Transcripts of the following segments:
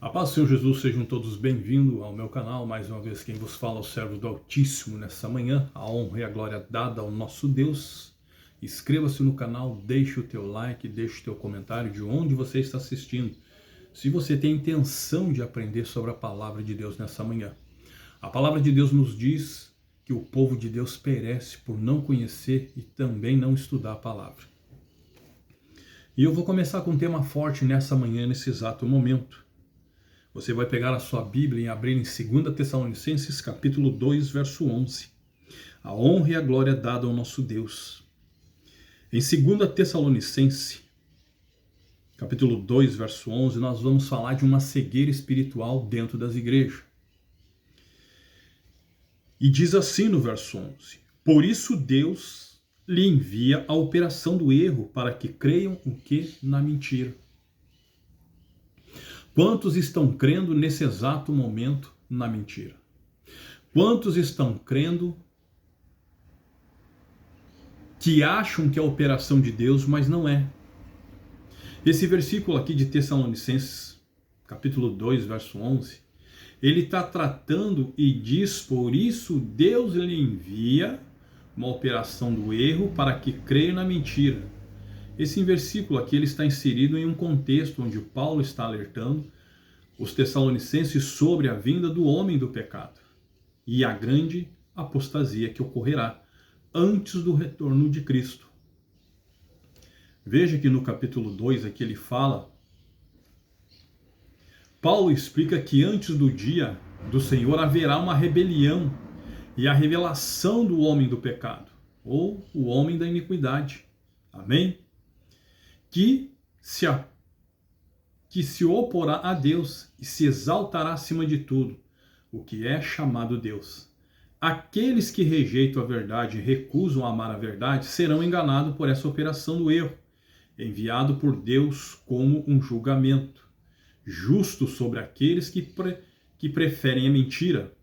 A paz do Senhor Jesus, sejam todos bem-vindos ao meu canal. Mais uma vez quem vos fala é o servo do Altíssimo nessa manhã. A honra e a glória dada ao nosso Deus. Inscreva-se no canal, deixe o teu like, deixe o teu comentário de onde você está assistindo. Se você tem intenção de aprender sobre a palavra de Deus nessa manhã. A palavra de Deus nos diz que o povo de Deus perece por não conhecer e também não estudar a palavra. E eu vou começar com um tema forte nessa manhã, nesse exato momento. Você vai pegar a sua Bíblia e abrir em 2 Tessalonicenses, capítulo 2, verso 11. A honra e a glória dada ao nosso Deus. Em 2 Tessalonicenses, capítulo 2, verso 11, nós vamos falar de uma cegueira espiritual dentro das igrejas. E diz assim no verso 11: Por isso Deus lhe envia a operação do erro, para que creiam o que? Na mentira. Quantos estão crendo nesse exato momento na mentira? Quantos estão crendo que acham que é a operação de Deus, mas não é? Esse versículo aqui de Tessalonicenses, capítulo 2, verso 11, ele está tratando e diz: por isso Deus lhe envia uma operação do erro para que creiam na mentira. Esse versículo aqui ele está inserido em um contexto onde Paulo está alertando os tessalonicenses sobre a vinda do homem do pecado e a grande apostasia que ocorrerá antes do retorno de Cristo. Veja que no capítulo 2 aqui ele fala, Paulo explica que antes do dia do Senhor haverá uma rebelião e a revelação do homem do pecado, ou o homem da iniquidade. Amém? Que se oporá a Deus e se exaltará acima de tudo, o que é chamado Deus. Aqueles que rejeitam a verdade e recusam amar a verdade serão enganados por essa operação do erro, enviado por Deus como um julgamento justo sobre aqueles que preferem a mentira.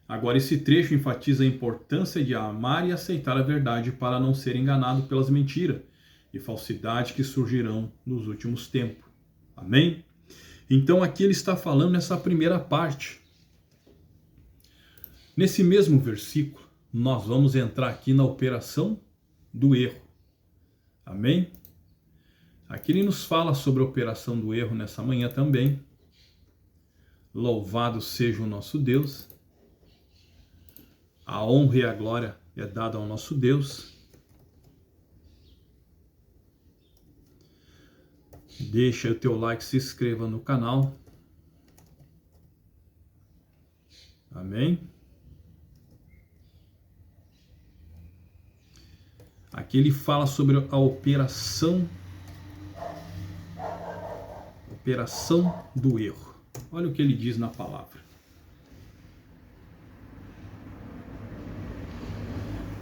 Agora, esse trecho enfatiza a importância de amar e aceitar a verdade para não ser enganado pelas mentiras e falsidade que surgirão nos últimos tempos. Amém? Então aqui ele está falando nessa primeira parte. Nesse mesmo versículo, nós vamos entrar aqui na operação do erro. Amém? Aqui ele nos fala sobre a operação do erro nessa manhã também. Louvado seja o nosso Deus. A honra e a glória é dada ao nosso Deus. Deixa o teu like, se inscreva no canal. Amém? Aqui ele fala sobre a operação do erro. Olha o que ele diz na palavra.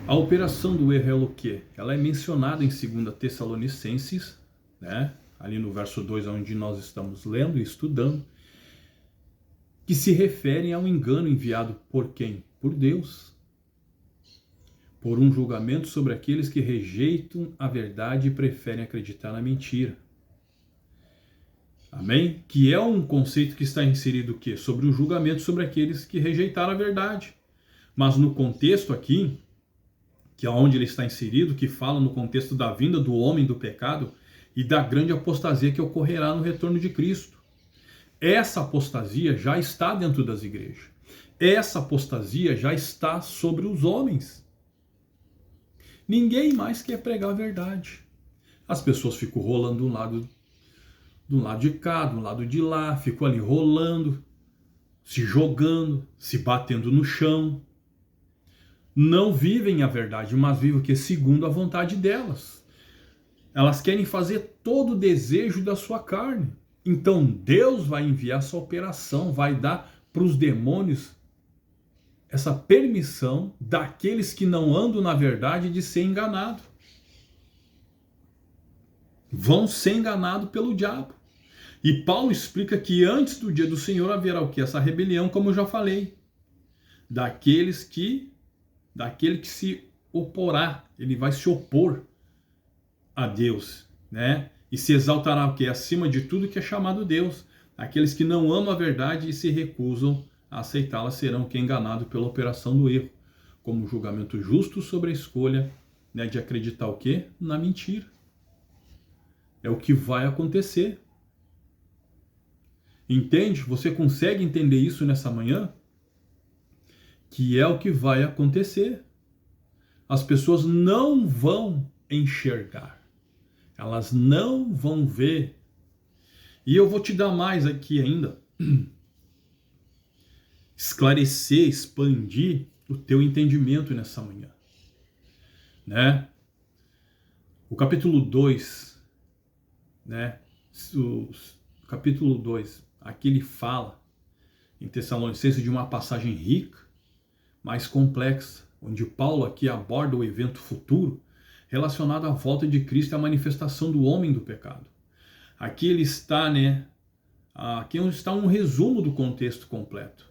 A operação do erro é o quê? Ela é mencionada em 2 Tessalonicenses, né? Ali no verso 2, onde nós estamos lendo e estudando, que se referem ao engano enviado por quem? Por Deus. Por um julgamento sobre aqueles que rejeitam a verdade e preferem acreditar na mentira. Amém? Que é um conceito que está inserido o quê? Sobre um julgamento sobre aqueles que rejeitaram a verdade. Mas no contexto aqui, que é onde ele está inserido, que fala no contexto da vinda do homem do pecado e da grande apostasia que ocorrerá no retorno de Cristo. Essa apostasia já está dentro das igrejas. Essa apostasia já está sobre os homens. Ninguém mais quer pregar a verdade. As pessoas ficam rolando de um lado de cá, de um lado de lá, ficam ali rolando, se jogando, se batendo no chão. Não vivem a verdade, mas vivem o que? Segundo a vontade delas. Elas querem fazer todo o desejo da sua carne. Então Deus vai enviar essa operação, vai dar para os demônios essa permissão daqueles que não andam na verdade de ser enganado. Vão ser enganados pelo diabo. E Paulo explica que antes do dia do Senhor haverá o que? Essa rebelião, como eu já falei. Daquele que se oporá, ele vai se opor a Deus, né? E se exaltará o que? Acima de tudo que é chamado Deus. Aqueles que não amam a verdade e se recusam a aceitá-la serão que enganados pela operação do erro, como julgamento justo sobre a escolha, né, de acreditar o quê? Na mentira. É o que vai acontecer. Entende? Você consegue entender isso nessa manhã? Que é o que vai acontecer. As pessoas não vão enxergar. Elas não vão ver. E eu vou te dar mais aqui ainda. Esclarecer, expandir o teu entendimento nessa manhã, né? O capítulo 2, né? O capítulo 2, aqui ele fala em Tessalonicenses de uma passagem rica, mais complexa, onde Paulo aqui aborda o evento futuro relacionado à volta de Cristo e à manifestação do homem do pecado. Aqui ele está, né? Aqui está um resumo do contexto completo.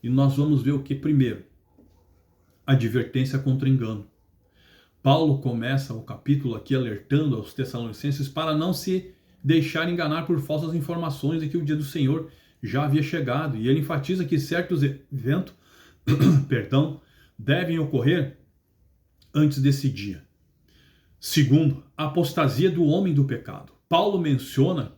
E nós vamos ver o que primeiro? Advertência contra engano. Paulo começa o capítulo aqui alertando aos Tessalonicenses para não se deixar enganar por falsas informações de que o dia do Senhor já havia chegado. E ele enfatiza que certos eventos devem ocorrer antes desse dia. Segundo, a apostasia do homem do pecado. Paulo menciona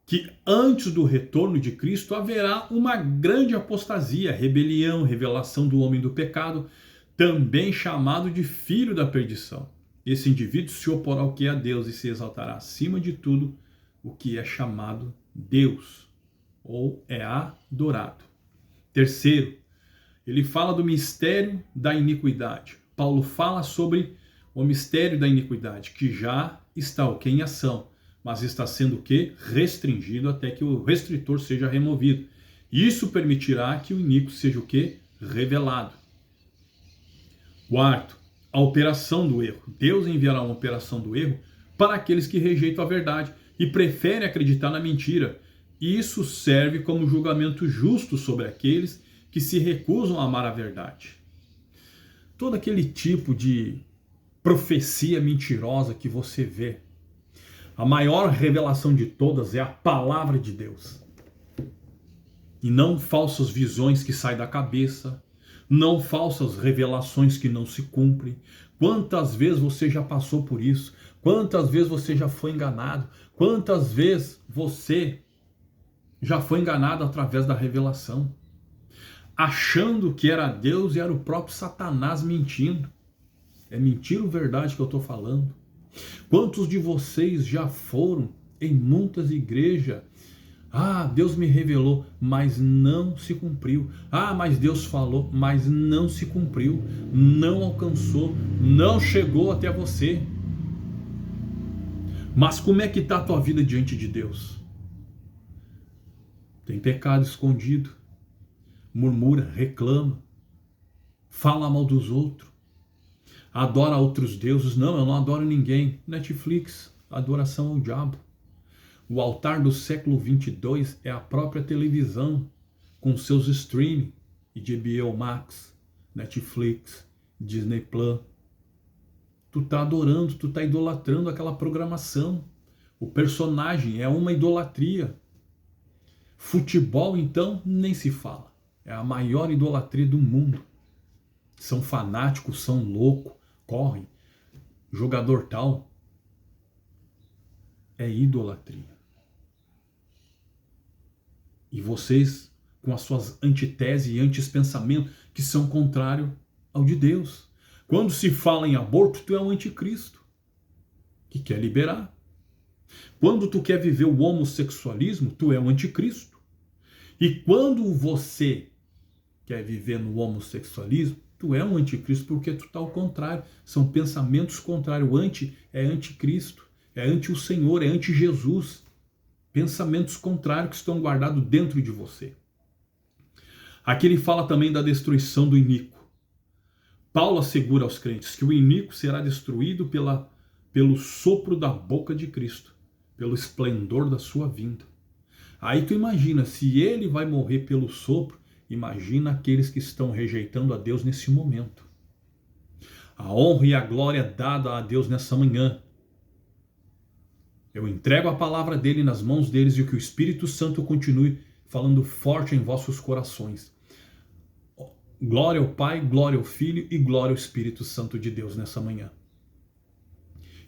que antes do retorno de Cristo haverá uma grande apostasia, rebelião, revelação do homem do pecado, também chamado de filho da perdição. Esse indivíduo se oporá ao que é a Deus e se exaltará acima de tudo o que é chamado Deus, ou é adorado. Terceiro, ele fala do mistério da iniquidade. Paulo fala sobre o mistério da iniquidade, que já está o que em ação, mas está sendo o que? Restringido até que o restritor seja removido. Isso permitirá que o iníquo seja o que? Revelado. Quarto, a operação do erro. Deus enviará uma operação do erro para aqueles que rejeitam a verdade e preferem acreditar na mentira. Isso serve como julgamento justo sobre aqueles que se recusam a amar a verdade. Todo aquele tipo de profecia mentirosa que você vê, a maior revelação de todas é a palavra de Deus. E não falsas visões que saem da cabeça, não falsas revelações que não se cumprem. Quantas vezes você já passou por isso? Quantas vezes você já foi enganado? Quantas vezes você já foi enganado através da revelação? Achando que era Deus e era o próprio Satanás mentindo. É mentira ou verdade que eu estou falando? Quantos de vocês já foram em muitas igrejas? Ah, Deus me revelou, mas não se cumpriu. Ah, mas Deus falou, mas não se cumpriu. Não alcançou, não chegou até você. Mas como é que está a tua vida diante de Deus? Tem pecado escondido, murmura, reclama, fala mal dos outros, adora outros deuses. Não, eu não adoro ninguém. Netflix, adoração ao diabo. O altar do século 22 é a própria televisão, com seus streaming, HBO Max, Netflix, Disney Plus. Tu tá adorando, tu tá idolatrando aquela programação. O personagem é uma idolatria. Futebol, então, nem se fala. É a maior idolatria do mundo. São fanáticos, são loucos, correm. Jogador tal. É idolatria. E vocês, com as suas antiteses e antipensamentos, que são contrários ao de Deus. Quando se fala em aborto, tu é um anticristo, que quer liberar. Quando tu quer viver o homossexualismo, tu é um anticristo. E quando você quer viver no homossexualismo, tu é um anticristo, porque tu está ao contrário. São pensamentos contrários. O anti é anticristo, é anti o Senhor, é anti Jesus. Pensamentos contrários que estão guardados dentro de você. Aqui ele fala também da destruição do iníquo. Paulo assegura aos crentes que o iníquo será destruído pelo sopro da boca de Cristo, pelo esplendor da sua vinda. Aí tu imagina, se ele vai morrer pelo sopro, imagina aqueles que estão rejeitando a Deus nesse momento. A honra e a glória dada a Deus nessa manhã Eu entrego a palavra dele nas mãos deles e que o Espírito Santo continue falando forte em vossos corações. Glória ao Pai, glória ao Filho e glória ao Espírito Santo de Deus nessa manhã.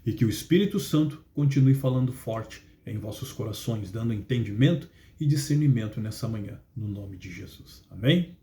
E que o Espírito Santo continue falando forte em vossos corações, dando entendimento e discernimento nessa manhã, no nome de Jesus. Amém?